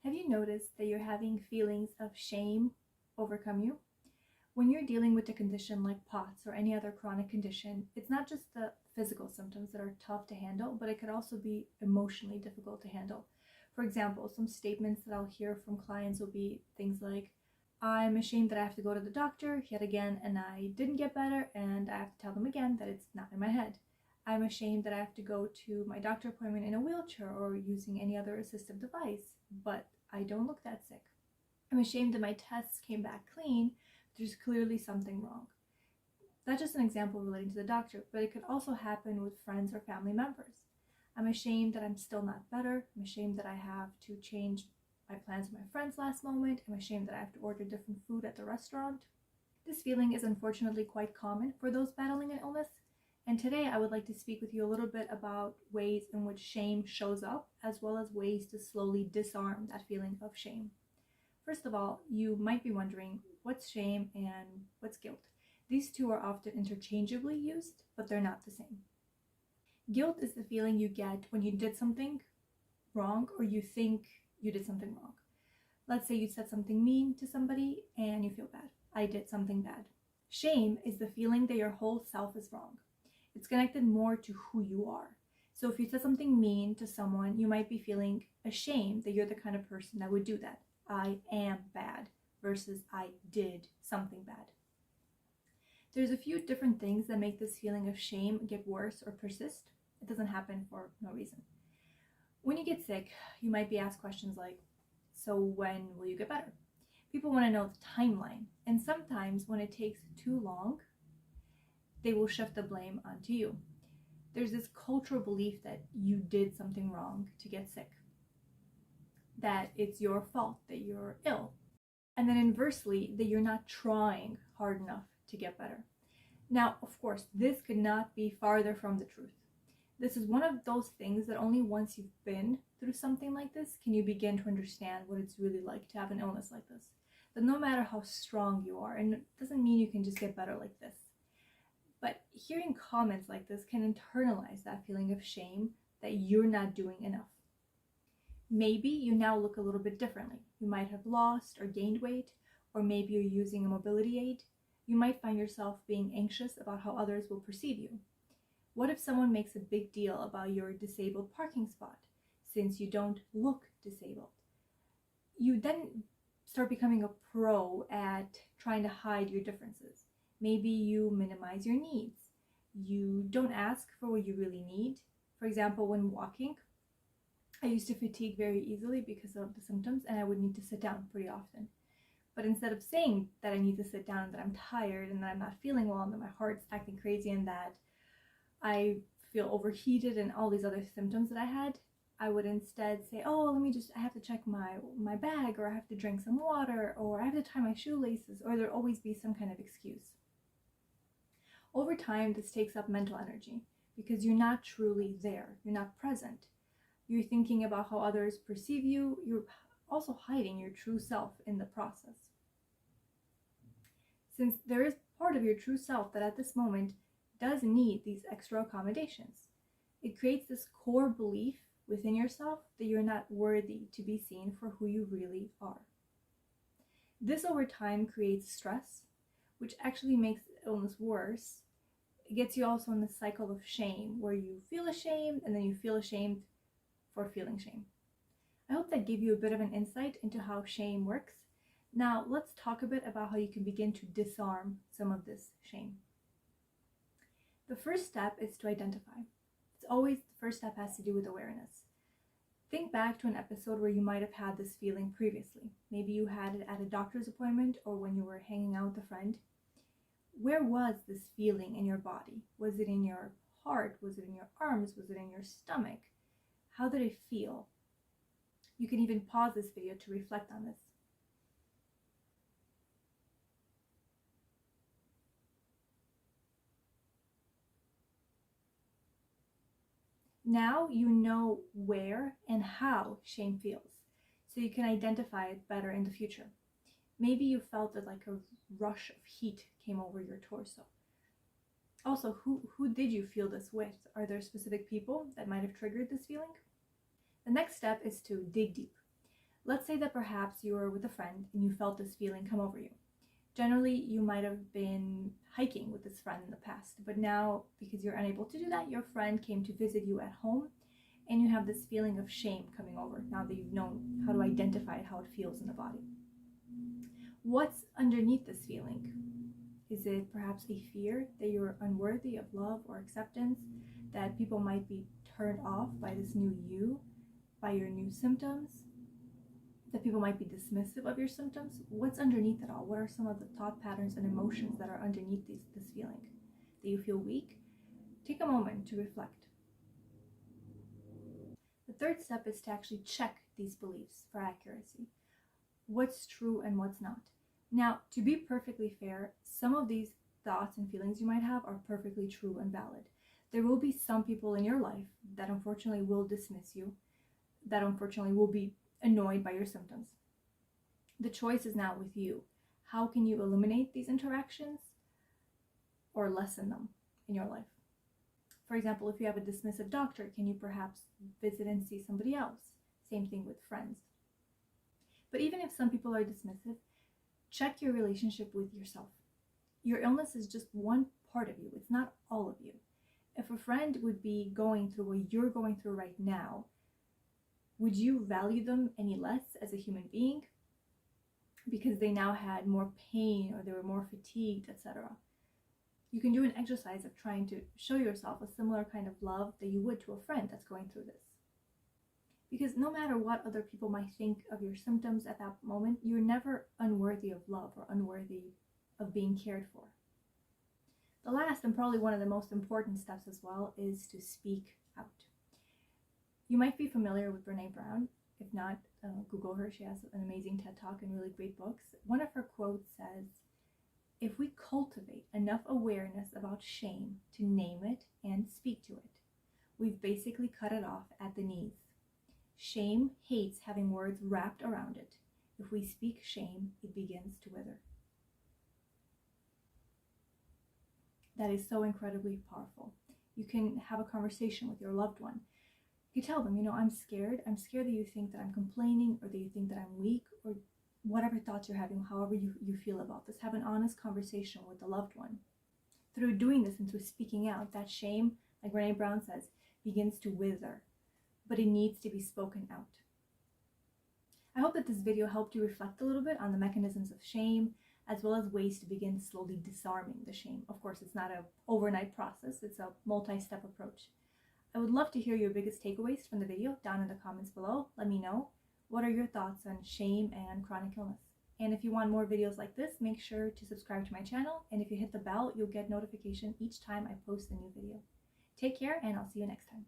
Have you noticed that you're having feelings of shame overcome you? When you're dealing with a condition like POTS or any other chronic condition, it's not just the physical symptoms that are tough to handle, but it could also be emotionally difficult to handle. For example, some statements that I'll hear from clients will be things like, I'm ashamed that I have to go to the doctor yet again and I didn't get better, and I have to tell them again that it's not in my head. I'm ashamed that I have to go to my doctor appointment in a wheelchair or using any other assistive device, but I don't look that sick. I'm ashamed that my tests came back clean. There's clearly something wrong. That's just an example relating to the doctor, but it could also happen with friends or family members. I'm ashamed that I'm still not better. I'm ashamed that I have to change my plans with my friends last moment. I'm ashamed that I have to order different food at the restaurant. This feeling is unfortunately quite common for those battling an illness. And today I would like to speak with you a little bit about ways in which shame shows up, as well as ways to slowly disarm that feeling of shame. First of all, you might be wondering, what's shame and what's guilt? These two are often interchangeably used, but they're not the same. Guilt is the feeling you get when you did something wrong or you think you did something wrong. Let's say you said something mean to somebody and you feel bad. I did something bad. Shame is the feeling that your whole self is wrong. It's connected more to who you are. So if you said something mean to someone, you might be feeling ashamed that you're the kind of person that would do that. I am bad versus I did something bad. There's a few different things that make this feeling of shame get worse or persist. It doesn't happen for no reason. When you get sick, you might be asked questions like, so when will you get better? People want to know the timeline, and sometimes when it takes too long, they will shift the blame onto you. There's this cultural belief that you did something wrong to get sick, that it's your fault that you're ill, and then inversely, that you're not trying hard enough to get better. Now, of course, this could not be farther from the truth. This is one of those things that only once you've been through something like this can you begin to understand what it's really like to have an illness like this. That no matter how strong you are, and it doesn't mean you can just get better like this, but hearing comments like this can internalize that feeling of shame that you're not doing enough. Maybe you now look a little bit differently. You might have lost or gained weight, or maybe you're using a mobility aid. You might find yourself being anxious about how others will perceive you. What if someone makes a big deal about your disabled parking spot since you don't look disabled? You then start becoming a pro at trying to hide your differences. Maybe you minimize your needs. You don't ask for what you really need. For example, when walking, I used to fatigue very easily because of the symptoms, and I would need to sit down pretty often. But instead of saying that I need to sit down, that I'm tired and that I'm not feeling well and that my heart's acting crazy and that I feel overheated and all these other symptoms that I had, I would instead say, oh, I have to check my bag, or I have to drink some water, or I have to tie my shoelaces, or there'll always be some kind of excuse. Over time, this takes up mental energy because you're not truly there. You're not present. You're thinking about how others perceive you. You're also hiding your true self in the process. Since there is part of your true self that at this moment does need these extra accommodations, it creates this core belief within yourself that you're not worthy to be seen for who you really are. This over time creates stress, which actually makes the illness worse. It gets you also in the cycle of shame, where you feel ashamed and then you feel ashamed for feeling shame. I hope that gave you a bit of an insight into how shame works. Now let's talk a bit about how you can begin to disarm some of this shame. The first step is to identify. It's always the first step has to do with awareness. Think back to an episode where you might have had this feeling previously. Maybe you had it at a doctor's appointment or when you were hanging out with a friend. Where was this feeling in your body? Was it in your heart? Was it in your arms? Was it in your stomach? How did it feel? You can even pause this video to reflect on this. Now you know where and how shame feels, so you can identify it better in the future. Maybe you felt that like a rush of heat came over your torso. Also, who did you feel this with? Are there specific people that might have triggered this feeling? The next step is to dig deep. Let's say that perhaps you were with a friend and you felt this feeling come over you. Generally, you might have been hiking with this friend in the past, but now, because you're unable to do that, your friend came to visit you at home, and you have this feeling of shame coming over now that you've known how to identify it, how it feels in the body. What's underneath this feeling? Is it perhaps a fear that you're unworthy of love or acceptance, that people might be turned off by this new you, by your new symptoms, that people might be dismissive of your symptoms? What's underneath it all? What are some of the thought patterns and emotions that are underneath this feeling? That you feel weak? Take a moment to reflect. The third step is to actually check these beliefs for accuracy. What's true and what's not? Now, to be perfectly fair, some of these thoughts and feelings you might have are perfectly true and valid. There will be some people in your life that unfortunately will dismiss you, that unfortunately will be annoyed by your symptoms. The choice is now with you. How can you eliminate these interactions or lessen them in your life? For example, if you have a dismissive doctor, can you perhaps visit and see somebody else? Same thing with friends. But even if some people are dismissive, check your relationship with yourself. Your illness is just one part of you. It's not all of you. If a friend would be going through what you're going through right now, would you value them any less as a human being because they now had more pain or they were more fatigued, etc.? You can do an exercise of trying to show yourself a similar kind of love that you would to a friend that's going through this. Because no matter what other people might think of your symptoms at that moment, you're never unworthy of love or unworthy of being cared for. The last, and probably one of the most important steps as well, is to speak out. You might be familiar with Brené Brown. If not, Google her. She has an amazing TED Talk and really great books. One of her quotes says, "If we cultivate enough awareness about shame to name it and speak to it, we've basically cut it off at the knees. Shame hates having words wrapped around it. If we speak shame, it begins to wither." That is so incredibly powerful. You can have a conversation with your loved one. You tell them, I'm scared. I'm scared that you think that I'm complaining or that you think that I'm weak or whatever thoughts you're having, however you feel about this. Have an honest conversation with the loved one. Through doing this and through speaking out, that shame, like Brené Brown says, begins to wither, but it needs to be spoken out. I hope that this video helped you reflect a little bit on the mechanisms of shame, as well as ways to begin slowly disarming the shame. Of course, it's not an overnight process. It's a multi-step approach. I would love to hear your biggest takeaways from the video down in the comments below. Let me know. What are your thoughts on shame and chronic illness? And if you want more videos like this, make sure to subscribe to my channel. And if you hit the bell, you'll get notification each time I post a new video. Take care, and I'll see you next time.